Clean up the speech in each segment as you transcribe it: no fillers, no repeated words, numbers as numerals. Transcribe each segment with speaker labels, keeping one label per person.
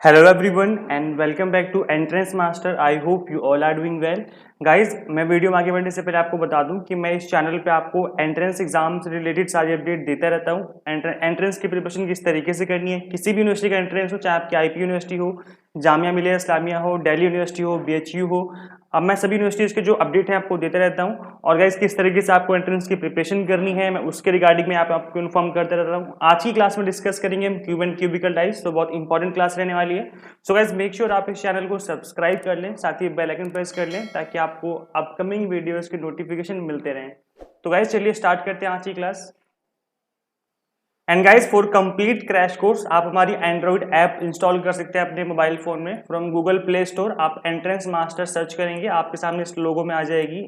Speaker 1: Hello everyone and welcome back to Entrance Master. I hope you all are doing well. Guys, मैं video में आगे बढ़ने से पहले आपको बता दूं कि मैं इस चैनल पे आपको एंट्रेंस एग्जाम से रिलेटेड सारी अपडेट देता रहता हूं। एंट्रेंस की प्रिपरेशन किस तरीके से करनी है, किसी भी यूनिवर्सिटी का एंट्रेंस हो, चाहे आपकी आईपी यूनिवर्सिटी हो, जामिया मिलिया इस्लामिया हो, दिल्ली यूनिवर्सिटी हो, बीएचयू हो, अब मैं सभी यूनिवर्सिटीज़ के जो अपडेट है आपको देते रहता हूँ। और गाइस, किस तरीके से आपको एंट्रेंस की प्रिपरेशन करनी है मैं उसके रिगार्डिंग में आपको इन्फॉर्म करते रहता हूँ। आज की क्लास में डिस्कस करेंगे हम क्यूब एंड क्यूबिकल टाइप्स, तो बहुत इंपॉर्टेंट क्लास रहने वाली है। सो गाइस, मेक श्योर आप इस चैनल को सब्सक्राइब कर लें, साथ ही बेल आइकन प्रेस कर लें ताकि आपको अपकमिंग वीडियोस के नोटिफिकेशन मिलते रहें। तो गाइस चलिए स्टार्ट करते हैं आज की class. And guys, for complete crash course आप हमारी एंड्रॉइड ऐप इंस्टॉल कर सकते हैं अपने मोबाइल फोन में फ्रॉम गूगल प्ले स्टोर। आप एंट्रेंस मास्टर सर्च करेंगे, आपके सामने इस लोगो में आ जाएगी,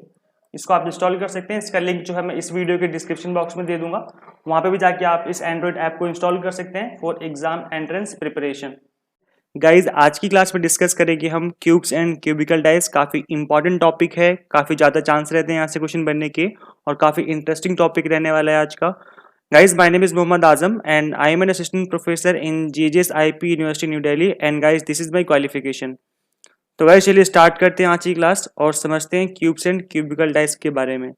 Speaker 1: इसको आप इंस्टॉल कर सकते हैं। इसका लिंक जो है मैं इस वीडियो के डिस्क्रिप्शन बॉक्स में दे दूंगा, वहां पे भी जाके आप इस एंड्रॉइड ऐप को इंस्टॉल कर सकते हैं for exam entrance preparation. Guys, आज की क्लास में डिस्कस करेंगे हम क्यूब्स एंड क्यूबिकल डाइस। काफी इंपॉर्टेंट टॉपिक है, काफी ज्यादा चांस रहते हैं यहाँ से क्वेश्चन बनने के, और काफी इंटरेस्टिंग टॉपिक रहने वाला है आज का। Guys, my name is Mohammad Azam and I am an assistant professor in JJS IP university New Delhi. And guys, this is my qualification. तो गाइज चलिए स्टार्ट करते हैं आज की क्लास और समझते हैं क्यूब्स एंड क्यूबिकल डाइस के बारे में।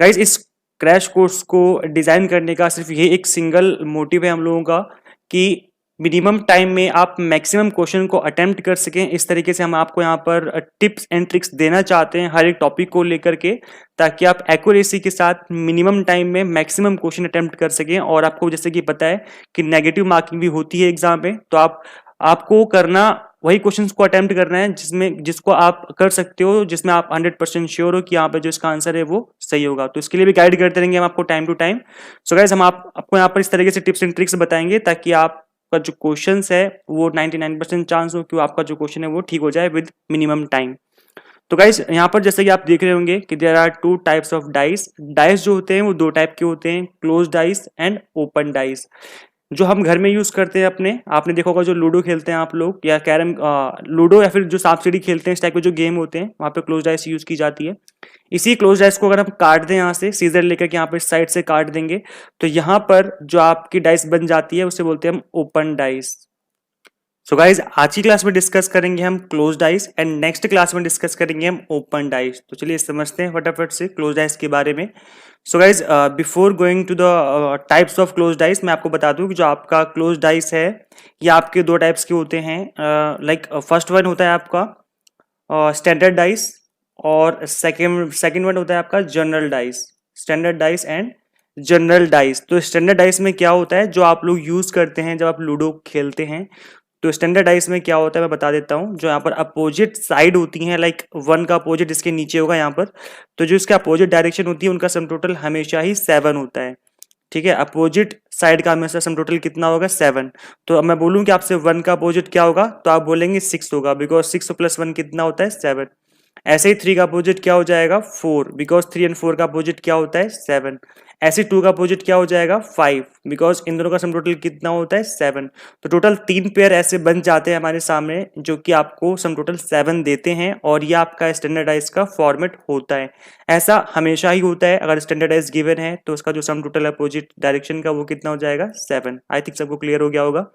Speaker 1: गाइज, इस क्रैश कोर्स को डिजाइन करने का सिर्फ ये एक सिंगल मोटिव है हम लोगों का कि मिनिमम टाइम में आप मैक्सिमम क्वेश्चन को अटेम्प्ट कर सकें। इस तरीके से हम आपको यहाँ पर टिप्स एंड ट्रिक्स देना चाहते हैं हर एक टॉपिक को लेकर के, ताकि आप एक्यूरेसी के साथ मिनिमम टाइम में मैक्सिमम क्वेश्चन अटेम्प्ट कर सकें। और आपको जैसे कि पता है कि नेगेटिव मार्किंग भी होती है एग्जाम में, तो आपको करना वही क्वेश्चंस को अटेम्प्ट करना है जिसको आप कर सकते हो, जिसमें आप 100% श्योर हो कि यहाँ पे जो इसका आंसर है वो सही होगा। तो इसके लिए भी गाइड करते रहेंगे हम आपको time to time. So guys, हम आपको यहाँ पर इस तरीके से टिप्स एंड ट्रिक्स बताएंगे ताकि आपका जो क्वेश्चंस है वो 99% चांस हो कि आपका जो क्वेश्चन है वो ठीक हो जाए विद मिनिमम टाइम। तो गाइस, यहाँ पर जैसे कि आप देख रहे होंगे कि there are two types of dice. Dice जो होते हैं वो दो टाइप के होते हैं, close dice and open dice. जो हम घर में यूज करते हैं अपने, आपने देखा होगा जो लूडो खेलते हैं आप लोग, या कैरम, लूडो या फिर जो सांप सीढ़ी खेलते हैं, इस टाइप के जो गेम होते हैं वहां पे क्लोज डाइस यूज की जाती है। इसी क्लोज डाइस को अगर हम काट दें, यहाँ से सीजर लेकर के यहाँ पर साइड से काट देंगे, तो यहाँ पर जो आपकी डाइस बन जाती है उसे बोलते हैं हम ओपन डाइस। सो गाइज, आज की क्लास में डिस्कस करेंगे हम close dice and next class में डिस्कस करेंगे हम ओपन डाइस। तो चलिए समझते हैं फटाफट से क्लोज डाइस के बारे में। So guys, before going to the types of close dice, मैं आपको बता दूं कि जो आपका क्लोज डाइस है ये आपके दो टाइप्स के होते हैं। लाइक फर्स्ट वन होता है आपका स्टैंडर्ड डाइस, और सेकेंड वन होता है आपका general dice. Standard dice and general dice. तो स्टैंडर्ड डाइस में क्या होता है, जो आप लोग यूज करते हैं जब आप लूडो खेलते हैं, तो स्टैंडर्ड डाइस में क्या होता है मैं बता देता हूं। जो यहाँ पर अपोजिट साइड होती हैं, लाइक वन का अपोजिट इसके नीचे होगा यहाँ पर, तो जो इसके अपोजिट डायरेक्शन होती है उनका सम टोटल हमेशा ही 7 होता है। ठीक है, अपोजिट साइड का हमेशा सम टोटल कितना होगा, 7। तो अब मैं बोलूं कि आपसे 1 का अपोजिट क्या होगा, तो आप बोलेंगे 6 होगा, बिकॉज 6 प्लस 1 कितना होता है, 7। ऐसे ही 3 का अपोजिट क्या हो जाएगा, 4, बिकॉज 3 एंड 4 का अपोजिट क्या होता है, 7। ऐसे 2 का अपोजिट क्या हो जाएगा, 5, बिकॉज इन दोनों का सम टोटल कितना होता है, 7। तो टोटल 3 पेयर ऐसे बन जाते हैं हमारे सामने जो कि आपको सम टोटल 7 देते हैं, और ये आपका स्टैंडर्डाइज का फॉर्मेट होता है। ऐसा हमेशा ही होता है, अगर स्टैंडर्डाइज गिवन है तो उसका जो सम टोटल अपोजिट डायरेक्शन का वो कितना हो जाएगा, 7। आई थिंक सबको क्लियर हो गया होगा।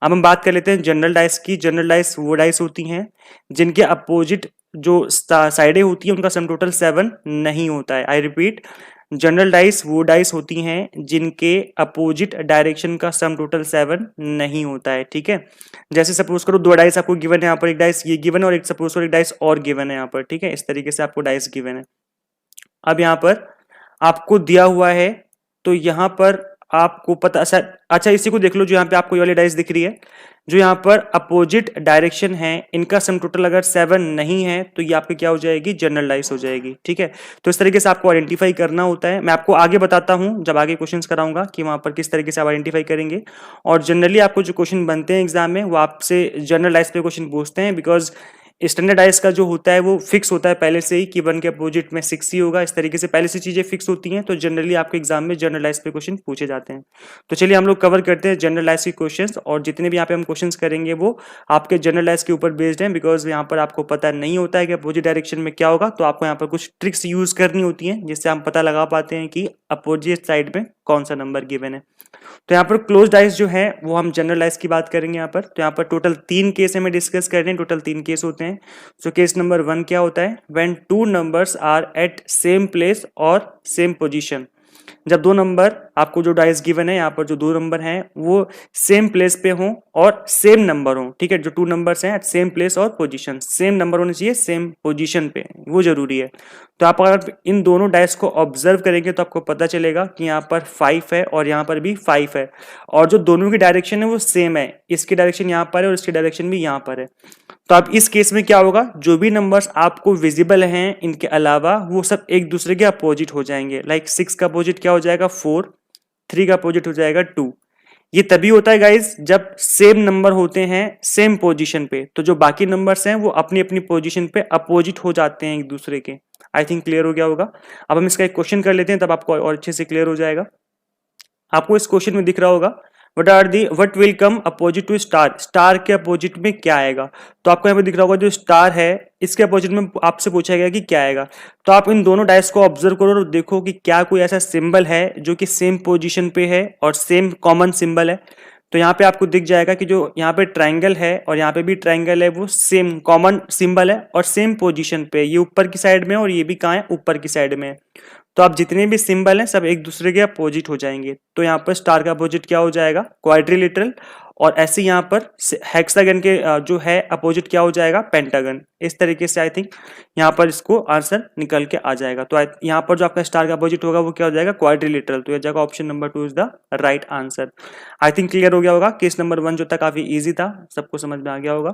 Speaker 1: अब हम बात कर लेते हैं जनरल डाइस की। जनरल डाइस वो डाइस होती हैं जिनके अपोजिट जो साइडें होती है उनका सम टोटल 7 नहीं होता है। आई रिपीट, जनरल डाइस वो डाइस होती हैं जिनके अपोजिट डायरेक्शन का सम टोटल 7 नहीं होता है। ठीक है, जैसे सपोज करो दो डाइस आपको गिवन है, यहाँ पर एक डाइस ये गिवन है और एक सपोज करो एक डाइस और गिवन है यहाँ पर। ठीक है, इस तरीके से आपको डाइस गिवन है। अब यहाँ पर आपको दिया हुआ है, तो यहाँ पर आपको पता, अच्छा इसी को देख लो, जो यहाँ पे आपको ये वाली डाइस दिख रही है, जो यहाँ पर अपोजिट डायरेक्शन है इनका सम टोटल अगर 7 नहीं है तो ये आपकी क्या हो जाएगी, जनरल डाइस हो जाएगी। ठीक है, तो इस तरीके से आपको आइडेंटिफाई करना होता है। मैं आपको आगे बताता हूं जब आगे क्वेश्चंस कराऊंगा कि वहां पर किस तरीके से आप आइडेंटिफाई करेंगे। और जनरली आपको जो क्वेश्चन बनते हैं एग्जाम में वो आपसे जनरल डाइस पे क्वेश्चन पूछते हैं, बिकॉज स्टैंडर्डाइज का जो होता है वो फिक्स होता है पहले से ही कि 1 के अपोजिट में 6 ही होगा। इस तरीके से पहले से चीजें फिक्स होती हैं, तो जनरली आपके एग्जाम में जनरलाइज पे क्वेश्चन पूछे जाते हैं। तो चलिए हम लोग कवर करते हैं जनरलाइज के क्वेश्चंस, और जितने भी यहाँ पे हम क्वेश्चंस करेंगे वो आपके जनरलाइज के ऊपर बेस्ड हैं, बिकॉज यहाँ पर आपको पता नहीं होता है कि अपोजिट डायरेक्शन में क्या होगा, तो आपको यहाँ पर कुछ ट्रिक्स यूज करनी होती हैं जिससे हम पता लगा पाते हैं कि अपोजिट साइड में कौन सा नंबर गिवन है। तो यहाँ पर क्लोज डाइस जो है वो हम जनरल डाइस की बात करेंगे यहाँ पर। तो यहाँ पर टोटल 3 केस हमें डिस्कस कर रहे हैं, टोटल 3 केस होते हैं। सो केस नंबर 1 क्या होता है, when 2 numbers are at same place और सेम पोजीशन। जब दो नंबर, आपको जो डाइस गिवन है यहाँ पर जो दो नंबर हैं वो सेम प्लेस पे हों और सेम नंबर हों, ठीक है। जो 2 नंबर्स हैं एट सेम प्लेस और पोजीशन, सेम नंबर होने चाहिए सेम पोजीशन पे, वो जरूरी है। तो आप अगर इन दोनों डाइस को ऑब्जर्व करेंगे तो आपको पता चलेगा कि यहाँ पर 5 है और यहाँ पर भी 5 है, और जो दोनों की डायरेक्शन है वो सेम है। इसकी डायरेक्शन यहाँ पर है और इसकी डायरेक्शन भी यहाँ पर है। तो अब इस केस में क्या होगा, जो भी नंबर्स आपको विजिबल हैं इनके अलावा वो सब एक दूसरे के अपोजिट हो जाएंगे। लाइक 6 का अपोजिट क्या हो जाएगा 4, 3 का अपोजिट हो जाएगा 2। ये तभी होता है गाइज जब सेम नंबर होते हैं सेम पोजीशन पे, तो जो बाकी नंबर्स हैं वो अपनी अपनी पोजीशन पे अपोजिट हो जाते हैं एक दूसरे के। आई थिंक क्लियर हो गया होगा। अब हम इसका एक क्वेश्चन कर लेते हैं, तब आपको और अच्छे से क्लियर हो जाएगा। आपको इस क्वेश्चन में दिख रहा होगा what will come opposite to star, star के अपोजिट में क्या आएगा। तो आपको यहाँ पे दिख रहा होगा जो स्टार है इसके अपोजिट में आपसे पूछा गया कि क्या आएगा। तो आप इन दोनों डाइस को ऑब्जर्व करो और देखो कि क्या कोई ऐसा सिंबल है जो कि सेम पोजीशन पे है और सेम कॉमन सिंबल है। तो यहाँ पे आपको दिख जाएगा कि जो यहाँ पे ट्राइंगल है और यहाँ पे भी ट्राइंगल है वो सेम कॉमन सिंबल है और सेम पोजीशन पे, ये ऊपर की साइड में और ये भी कहाँ है, ऊपर की साइड में। तो आप जितने भी सिंबल हैं सब एक दूसरे के अपोजिट हो जाएंगे। तो यहाँ पर स्टार का अपोजिट क्या हो जाएगा, क्वाड्रिलेटरल, और ऐसे यहाँ पर हेक्सागन के जो है अपोजिट क्या हो जाएगा, पेंटागन। इस तरीके से आई थिंक यहाँ पर इसको आंसर निकल के आ जाएगा। तो यहाँ पर जो आपका स्टार का अपोजिट होगा वो क्या हो जाएगा, क्वाड्रिलेटरल। तो यह जाएगा option number 2 is the right answer. I think clear हो गया होगा। केस नंबर 1 जो था काफी ईजी था, सबको समझ में आ गया होगा।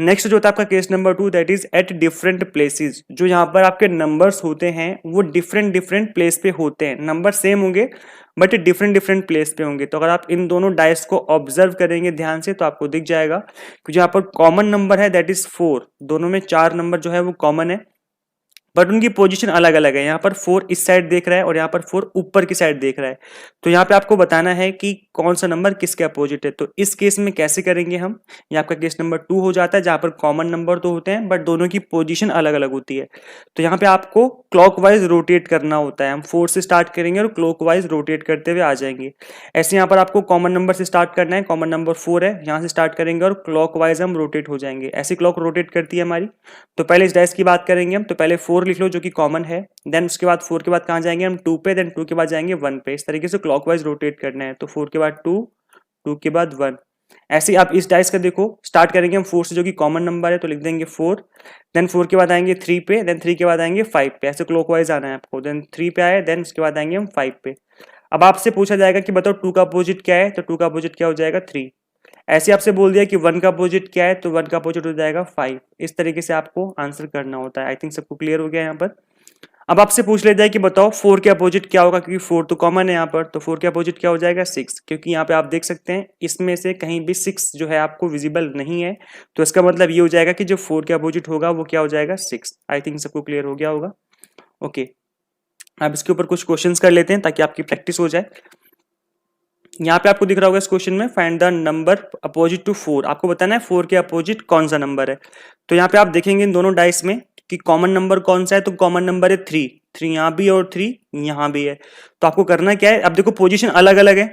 Speaker 1: नेक्स्ट जो था आपका case number 2, that is at different places. जो यहाँ पर आपके नंबर्स होते हैं वो डिफरेंट डिफरेंट प्लेस पे होते हैं, नंबर सेम होंगे बट डिफरेंट डिफरेंट प्लेस पे होंगे। तो अगर आप इन दोनों डाइस को ऑब्जर्व करेंगे ध्यान से तो आपको दिख जाएगा कि जो यहाँ पर कॉमन नंबर है दैट इज 4, दोनों में 4 नंबर जो है वो कॉमन है बट उनकी पोजीशन अलग अलग है। यहाँ पर 4 इस साइड देख रहा है और यहाँ पर 4 ऊपर की साइड देख रहा है। तो यहाँ पे आपको बताना है कि कौन सा नंबर किसके अपोजिट है। तो इस केस में कैसे करेंगे हम, ये आपका केस नंबर 2 हो जाता है जहाँ पर कॉमन नंबर तो होते हैं बट दोनों की पोजीशन अलग अलग होती है। तो यहाँ पे आपको क्लॉकवाइज रोटेट करना होता है। हम 4 से स्टार्ट करेंगे और क्लॉकवाइज रोटेट करते हुए आ जाएंगे। ऐसे यहाँ पर आपको कॉमन नंबर से स्टार्ट करना है, कॉमन नंबर 4 है, यहाँ से स्टार्ट करेंगे और क्लॉकवाइज हम रोटेट हो जाएंगे। ऐसी क्लॉक रोटेट करती है हमारी। तो पहले इस डाइस की बात करेंगे हम, तो पहले 4 लिख लो जो कि कॉमन है, देन उसके बाद 4 के बाद कहाँ जाएंगे हम, 2 पे, देन 2 के बाद जाएंगे 1 पे। इस तरीके से क्लॉकवाइज रोटेट करना है। तो 4 के बाद 2, 2 के बाद 1। ऐसे ही आप इस डाइस का देखो, स्टार्ट करेंगे हम 4 से जो कि कॉमन नंबर है, तो लिख देंगे 4, देन 4 के बाद आएंगे 3 पे, देन 3 के बाद आएंगे 5 पे। ऐसे क्लॉकवाइज आना है आपको। देन 3 पे आए, देन उसके बाद आएंगे हम 5 पे। अब आपसे पूछा जाएगा कि बताओ 2 का अपोजिट क्या है, तो 2 का अपोजिट क्या हो जाएगा 3। ऐसे आपसे बोल दिया कि 1 का अपोजिट क्या है, तो 1 का अपोजिट हो जाएगा 5। इस तरीके से आपको आंसर करना होता है। आई थिंक सबको क्लियर हो गया यहाँ पर। अब आपसे पूछ लेता है कि बताओ 4 के अपोजिट क्या होगा, क्योंकि 4 तो कॉमन है यहाँ पर। तो 4 के अपोजिट क्या हो जाएगा 6, क्योंकि यहाँ पे आप देख सकते हैं इसमें से कहीं भी 6 जो है आपको विजिबल नहीं है। तो इसका मतलब ये हो जाएगा कि जो 4 के अपोजिट होगा वो क्या हो जाएगा 6। आई थिंक सबको क्लियर हो गया होगा। ओके, अब इसके ऊपर कुछ क्वेश्चंस कर लेते हैं ताकि आपकी प्रैक्टिस हो जाए। यहाँ पे आपको दिख रहा होगा इस क्वेश्चन में, find the number opposite to 4। आपको बताना है 4 के अपोजिट कौन सा नंबर है। तो यहाँ पे आप देखेंगे इन दोनों डाइस में कि कॉमन नंबर कौन सा है, तो कॉमन नंबर है 3। 3 यहाँ भी है और 3 यहाँ भी है। तो आपको करना क्या है, अब देखो पोजीशन अलग अलग है,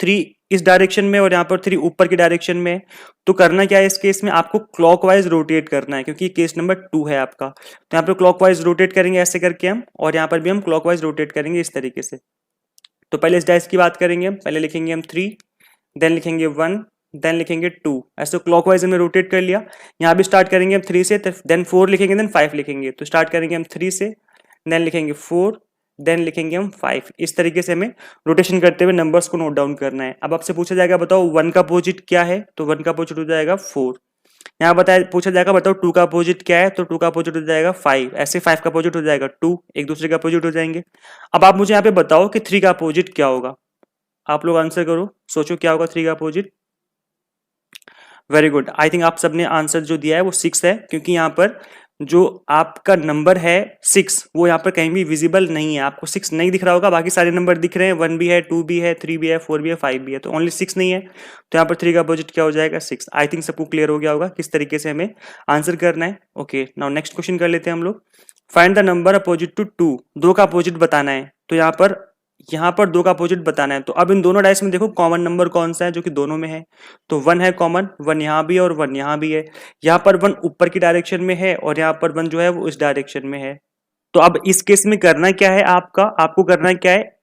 Speaker 1: 3 इस डायरेक्शन में और यहाँ पर 3 ऊपर की डायरेक्शन में। तो करना क्या है इस केस में, आपको क्लॉकवाइज रोटेट करना है, क्योंकि केस नंबर 2 है आपका। तो यहाँ पे क्लॉकवाइज रोटेट करेंगे ऐसे करके हम, और यहाँ पर भी हम क्लॉकवाइज रोटेट करेंगे इस तरीके से। तो पहले इस डाइस की बात करेंगे हम, पहले लिखेंगे हम 3, देन लिखेंगे 1, देन लिखेंगे 2। ऐसे क्लॉकवाइज हमने रोटेट कर लिया। यहाँ भी स्टार्ट करेंगे हम 3 से, देन 4 लिखेंगे, देन 5 लिखेंगे। तो स्टार्ट करेंगे हम 3 से, देन लिखेंगे 4, देन लिखेंगे हम 5। इस तरीके से हमें रोटेशन करते हुए नंबर्स को नोट डाउन करना है। अब आपसे पूछा जाएगा बताओ 1 का अपोजिट क्या है, तो 1 का अपोजिट हो जाएगा 4। यहाँ बताया पूछा जाएगा बताओ 2 का अपोजिट क्या है, तो 2 का अपोजिट हो जाएगा 5। ऐसे 5 का अपोजिट हो जाएगा 2, एक दूसरे का अपोजिट हो जाएंगे। अब आप मुझे यहाँ पे बताओ कि 3 का अपोजिट क्या होगा। आप लोग आंसर करो, सोचो क्या होगा 3 का opposite. Very good, I think आप सबने आंसर जो दिया है वो 6 है, क्योंकि यहाँ पर जो आपका नंबर है 6 वो यहाँ पर कहीं भी विजिबल नहीं है। आपको 6 नहीं दिख रहा होगा, बाकी सारे नंबर दिख रहे हैं, 1 भी है, 2 भी है, 3 भी है, 4 भी है, 5 भी है, तो ओनली 6 नहीं है। तो यहाँ पर 3 का अपोजिट क्या हो जाएगा 6। आई थिंक सबको क्लियर हो गया होगा किस तरीके से हमें आंसर करना है। ओके, नाउ नेक्स्ट क्वेश्चन कर लेते हैं हम लोग। Find the number opposite to 2। 2 का अपोजिट बताना है। तो यहाँ पर यहाँ पर 2 का अपोजिट बताना है। तो अब इन दोनों डाइस में देखो कॉमन नंबर कौन सा है, जो कि दोनों में है। तो 1 है कॉमन, 1 यहाँ भी है और 1 यहाँ भी है। यहाँ पर 1 ऊपर की डायरेक्शन में है और यहाँ पर 1 जो है वो इस डायरेक्शन में है। तो अब इस केस में करना क्या है आपको करना क्या है,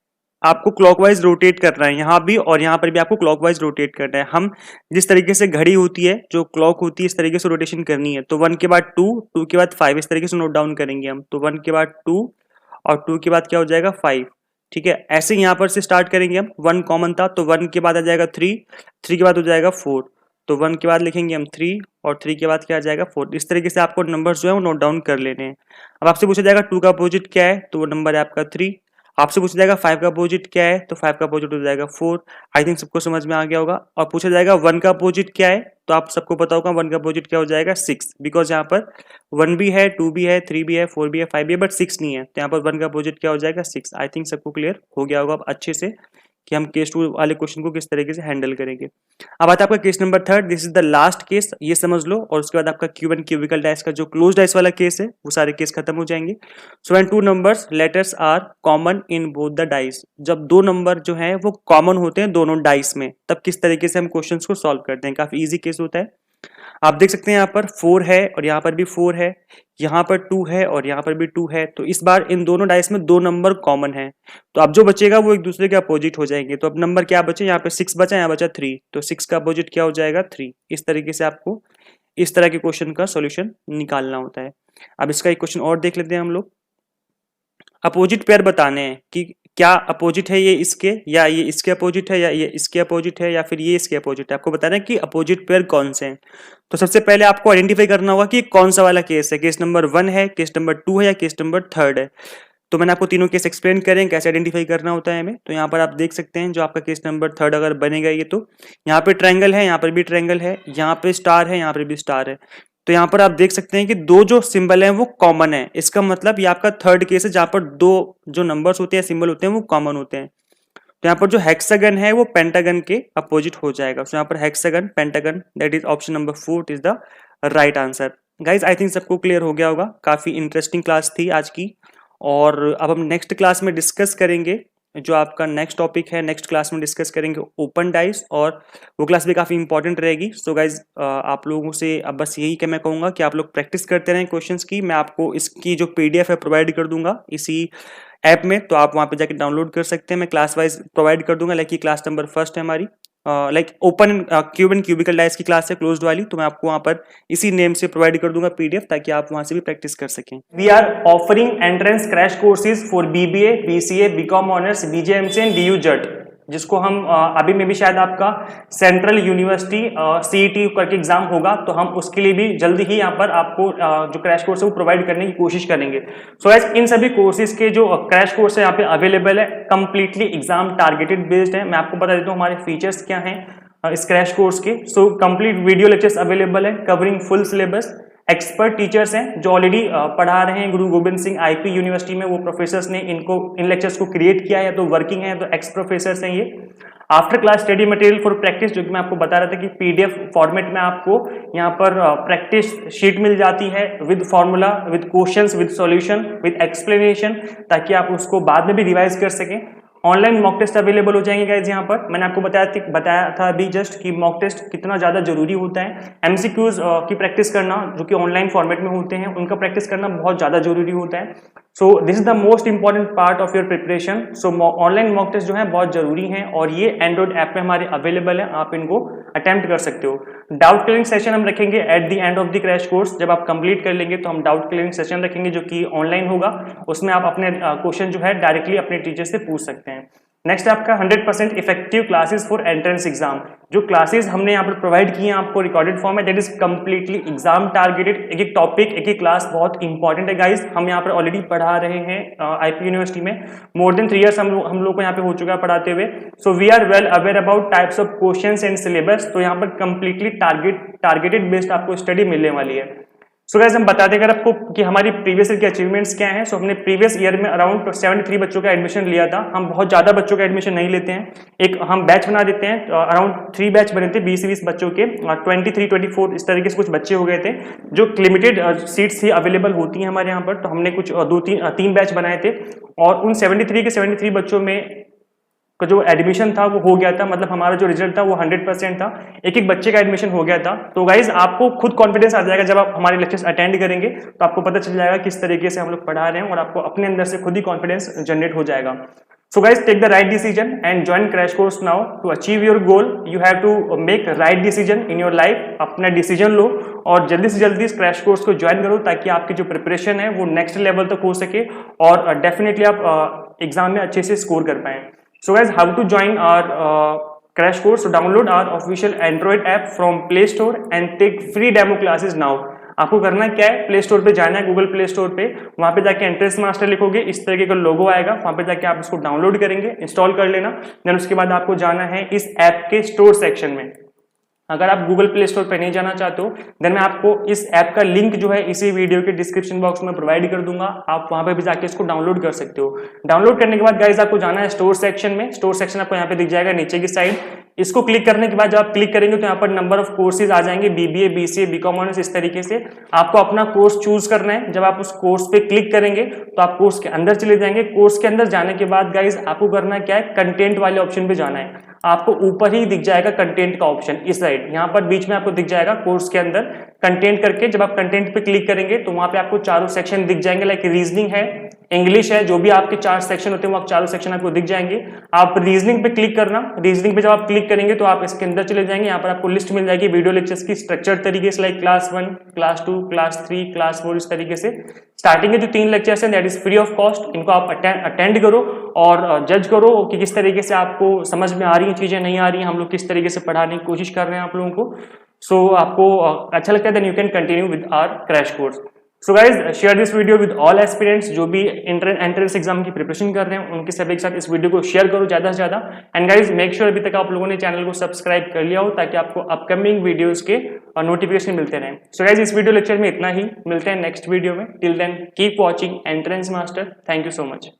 Speaker 1: आपको क्लॉकवाइज रोटेट करना है यहाँ भी और यहाँ पर भी आपको क्लॉकवाइज रोटेट करना है। हम जिस तरीके से घड़ी होती है, जो क्लॉक होती है, इस तरीके से रोटेशन करनी है। तो 1 के बाद 2, 2 के बाद 5, इस तरीके से नोट डाउन करेंगे हम। तो 1 के बाद 2 और 2 के बाद क्या हो जाएगा 5। ठीक है, ऐसे यहाँ पर से स्टार्ट करेंगे हम। 1 कॉमन था तो 1 के बाद आ जाएगा 3, 3 के बाद हो जाएगा 4। तो 1 के बाद लिखेंगे हम 3 और 3 के बाद क्या आ जाएगा 4। इस तरीके से आपको नंबर्स जो है वो नोट डाउन कर लेने हैं। अब आपसे पूछा जाएगा 2 का अपोजिट क्या है, तो वो नंबर है आपका 3। आपसे पूछा जाएगा 5 का अपोजिट क्या है, तो 5 का अपोजिट हो जाएगा 4। आई थिंक सबको समझ में आ गया होगा। और पूछा जाएगा 1 का अपोजिट क्या है, तो आप सबको पता होगा 1 का अपोजिट क्या हो जाएगा 6, बिकॉज यहाँ पर 1 भी है, 2 भी है, 3 भी है, 4 भी है, 5 भी है, बट 6 नहीं है। तो यहाँ पर 1 का अपोजिट क्या हो जाएगा 6। आई थिंक सबको क्लियर हो गया होगा अब अच्छे से कि हम केस 2 वाले क्वेश्चन को किस तरीके से हैंडल करेंगे। अब आता है आपका case number 3, this is the last case, ये समझ लो। और उसके बाद आपका क्यूब एंड क्यूबिकल डाइस का जो क्लोज डाइस वाला केस है वो सारे केस खत्म हो जाएंगे। So when 2 numbers letters are common in both the dice, जब 2 नंबर जो है वो कॉमन होते हैं दोनों डाइस में, तब किस तरीके से हम क्वेश्चंस को सॉल्व करते हैं। काफी इजी केस होता है। आप देख सकते हैं यहाँ पर 4 है और यहाँ पर भी 4 है, यहाँ पर 2 है और यहाँ पर भी 2 है। तो इस बार इन दोनों डाइस में 2 नंबर कॉमन है, तो अब जो बचेगा वो एक दूसरे के अपोजिट हो जाएंगे। तो अब नंबर क्या बचे, यहाँ पे 6 बचा, यहाँ बचा 3, तो 6 का अपोजिट क्या हो जाएगा 3। इस तरीके से आपको इस तरह के क्वेश्चन का सॉल्यूशन निकालना होता है। अब इसका एक क्वेश्चन और देख लेते हैं हम लोग। अपोजिट पेयर बताने हैं कि क्या अपोजिट है ये इसके, या ये इसके अपोजिट है, या ये इसके अपोजिट है, या फिर ये इसके अपोजिट है। आपको बताना है कि अपोजिट पेयर कौन से हैं। तो सबसे पहले आपको आइडेंटिफाई करना होगा कि कौन सा वाला केस है, केस नंबर 1 है, केस नंबर 2 है या केस नंबर 3 है। तो मैंने आपको तीनों केस एक्सप्लेन करें कैसे आइडेंटिफाई करना होता है हमें। तो यहाँ पर आप देख सकते हैं जो आपका केस नंबर 3 अगर बनेगा ये, तो यहाँ पे ट्रायंगल है, यहाँ पर भी ट्रायंगल है, यहाँ पे स्टार है, यहाँ पर भी स्टार है। तो यहाँ पर आप देख सकते हैं कि 2 जो सिंबल हैं वो कॉमन है। इसका मतलब ये आपका 3rd केस है जहाँ पर 2 जो नंबर्स होते हैं, सिंबल होते हैं, वो कॉमन होते हैं। तो यहाँ पर जो हेक्सागन है वो पेंटागन के अपोजिट हो जाएगा। तो यहाँ पर hexagon, pentagon, that is option number 4 is the right answer. Guys I think सबको क्लियर हो गया होगा। काफी इंटरेस्टिंग क्लास थी आज की। और अब हम नेक्स्ट क्लास में डिस्कस करेंगे जो आपका नेक्स्ट टॉपिक है। नेक्स्ट क्लास में डिस्कस करेंगे ओपन डाइस, और वो क्लास भी काफ़ी इंपॉर्टेंट रहेगी। सो गाइज आप लोगों से अब बस यही कि मैं कहूँगा कि आप लोग प्रैक्टिस करते रहें क्वेश्चंस की। मैं आपको इसकी जो PDF है प्रोवाइड कर दूंगा इसी ऐप में, तो आप वहाँ पे जाके डाउनलोड कर सकते हैं। मैं क्लास वाइज प्रोवाइड कर दूंगा, लाइक ये क्लास नंबर 1 है हमारी, like open cube and cubical dice की क्लास है, क्लोज्ड वाली। तो मैं आपको वहाँ पर इसी नेम से प्रोवाइड कर दूंगा PDF, ताकि आप वहाँ से भी प्रैक्टिस कर सकें। We are offering entrance crash courses for BBA, BCA, BCom honours, BJMC and DU JAT, जिसको हम अभी में भी शायद आपका सेंट्रल यूनिवर्सिटी CET करके एग्जाम होगा, तो हम उसके लिए भी जल्दी ही यहाँ पर आपको जो क्रैश कोर्स है वो प्रोवाइड करने की कोशिश करेंगे। सो गाइस इन सभी कोर्सेज के जो क्रैश कोर्स है यहाँ पे अवेलेबल है, कंप्लीटली एग्जाम टारगेटेड बेस्ड है। मैं आपको बता देता हूँ हमारे फीचर्स क्या हैं इस क्रैश कोर्स के। So complete video lectures available है covering full syllabus. Expert teachers हैं जो ऑलरेडी पढ़ा रहे हैं गुरु गोविंद सिंह IP यूनिवर्सिटी में, वो प्रोफेसर्स ने इन लेक्चर्स को क्रिएट किया है, तो वर्किंग है, तो एक्स प्रोफेसर्स हैं ये। After class study material for practice, जो कि मैं आपको बता रहा था कि PDF फॉर्मेट में आपको यहाँ पर प्रैक्टिस शीट मिल जाती है with formula, with questions, with solution, with explanation, ताकि आप उसको बाद में भी रिवाइज कर सकें। ऑनलाइन मॉक टेस्ट अवेलेबल हो जाएंगे गाइज। यहाँ पर मैंने आपको बताया था अभी जस्ट कि मॉक टेस्ट कितना ज्यादा जरूरी होता है। MCQs की प्रैक्टिस करना जो कि ऑनलाइन फॉर्मेट में होते हैं, उनका प्रैक्टिस करना बहुत ज्यादा जरूरी होता है। So this is the most important part of your preparation. So online mock test जो है बहुत जरूरी है, और ये एंड्रॉइड ऐप में हमारे अवेलेबल है, आप इनको अटेम्प्ट कर सकते हो। डाउट क्लियरिंग सेशन हम रखेंगे at the end of the crash course. जब आप कंप्लीट कर लेंगे तो हम डाउट क्लियरिंग सेशन रखेंगे जो कि ऑनलाइन होगा। उसमें आप अपने क्वेश्चन जो है डायरेक्टली अपने टीचर से पूछ सकते हैं। नेक्स्ट आपका 100% effective classes for entrance exam. जो क्लासेस हमने यहाँ पर प्रोवाइड किए हैं आपको रिकॉर्डेड फॉर्म में, that is completely exam targeted. एक एक टॉपिक, एक एक क्लास बहुत इंपॉर्टेंट है गाइज। हम यहाँ पर ऑलरेडी पढ़ा रहे हैं IP यूनिवर्सिटी में, मोर देन 3 ईयर्स हम लोग को यहाँ पे हो चुका है पढ़ाते हुए। So we are well aware about types of questions and syllabus. तो यहाँ पर कंप्लीटली टारगेटेड बेस्ड आपको स्टडी मिलने वाली है। सो गाइस हम बता देंगे आपको कि हमारी प्रीवियस ईयर की अचीवमेंट्स क्या हैं। सो हमने प्रीवियस ईयर में अराउंड 73 बच्चों का एडमिशन लिया था। हम बहुत ज्यादा बच्चों का एडमिशन नहीं लेते हैं, एक हम बैच बना देते हैं। अराउंड 3 बैच बने थे 20-20 बच्चों के, 23-24 इस तरीके से कुछ बच्चे हो गए थे। जो लिमिटेड सीट्स ही अवेलेबल होती हैं हमारे यहाँ पर, तो हमने कुछ 2-3 बैच बनाए थे, और उन 73 के 73 बच्चों में का जो एडमिशन था वो हो गया था, मतलब हमारा जो रिजल्ट था वो 100% था, एक एक बच्चे का एडमिशन हो गया था। तो गाइज आपको खुद कॉन्फिडेंस आ जाएगा जब आप हमारे लेक्चर्स अटेंड करेंगे, तो आपको पता चल जाएगा किस तरीके से हम लोग पढ़ा रहे हैं और आपको अपने अंदर से खुद ही कॉन्फिडेंस जनरेट हो जाएगा। So guys, take the right decision and join crash course now to achieve your goal. You have to make right decision in your life. अपना डिसीजन लो और जल्दी से जल्दी इस क्रैश कोर्स को ज्वाइन करो ताकि आपकी जो प्रिपरेशन है वो नेक्स्ट लेवल तक हो सके और डेफिनेटली आप एग्जाम में अच्छे से स्कोर कर पाए। So guys, how to join our crash course? So download our official Android app from Play Store and take free demo classes now. आपको करना क्या है, प्ले स्टोर पे जाना है, गूगल प्ले स्टोर पे, वहां पे जाके एंट्रेंस मास्टर लिखोगे, इस तरीके का लोगो आएगा, वहां पे जाके आप इसको डाउनलोड करेंगे, इंस्टॉल कर लेना। देन उसके बाद आपको जाना है इस ऐप के स्टोर सेक्शन में। अगर आप गूगल प्ले स्टोर पर नहीं जाना चाहते हो देन मैं आपको इस ऐप का लिंक जो है इसी वीडियो के डिस्क्रिप्शन बॉक्स में प्रोवाइड कर दूंगा, आप वहां पे भी जाके इसको डाउनलोड कर सकते हो। डाउनलोड करने के बाद गाइस आपको जाना है स्टोर सेक्शन में। स्टोर सेक्शन आपको यहाँ पे दिख जाएगा नीचे की साइड। इसको क्लिक करने के बाद जब आप क्लिक करेंगे तो यहाँ पर नंबर ऑफ कोर्सेज आ जाएंगे, बीबीए, बीसीए, बीकॉम ऑनर्स, इस तरीके से आपको अपना कोर्स चूज करना है। जब आप उस कोर्स पे क्लिक करेंगे तो आप कोर्स के अंदर चले जाएंगे। कोर्स के अंदर जाने के बाद गाइज आपको करना क्या है, कंटेंट वाले ऑप्शन पे जाना है। आपको ऊपर ही दिख जाएगा कंटेंट का ऑप्शन, इस साइड यहाँ पर बीच में आपको दिख जाएगा कोर्स के अंदर कंटेंट करके। जब आप कंटेंट पे क्लिक करेंगे तो वहां पे आपको चारों सेक्शन दिख जाएंगे, लाइक रीजनिंग है, इंग्लिश है, जो भी आपके 4 सेक्शन होते हैं वो आप चारों सेक्शन आपको दिख जाएंगे। आप रीजनिंग पे क्लिक करना। रीजनिंग पे जब आप क्लिक करेंगे तो आप इसके अंदर चले जाएंगे। यहाँ पर आपको लिस्ट मिल जाएगी वीडियो लेक्चर्स की स्ट्रक्चर तरीके से, like class 1, class 2, class 3, class 4, इस तरीके से। स्टार्टिंग के जो 3 लेक्चर्स हैं that is free of cost, इनको आप अटेंड करो और जज करो कि किस तरीके से आपको समझ में आ रही है चीजें, नहीं आ रही है, हम लोग किस तरीके से पढ़ाने की कोशिश कर रहे हैं आप लोगों को। सो आपको अच्छा लगता है then you can continue with our crash course. So guys share this video with all aspirants जो भी एंट्रेंस एग्जाम की प्रिपरेशन कर रहे हैं, उनके सभी के साथ इस वीडियो को शेयर करो ज्यादा से ज्यादा। एंड गाइज मेक श्योर अभी तक आप लोगों ने चैनल को सब्सक्राइब कर लिया हो ताकि आपको अपकमिंग वीडियोस के नोटिफिकेशन मिलते रहें। सो गाइज इस वीडियो लेक्चर में इतना ही, मिलते हैं नेक्स्ट वीडियो में। Till then keep watching entrance master. Thank you so much.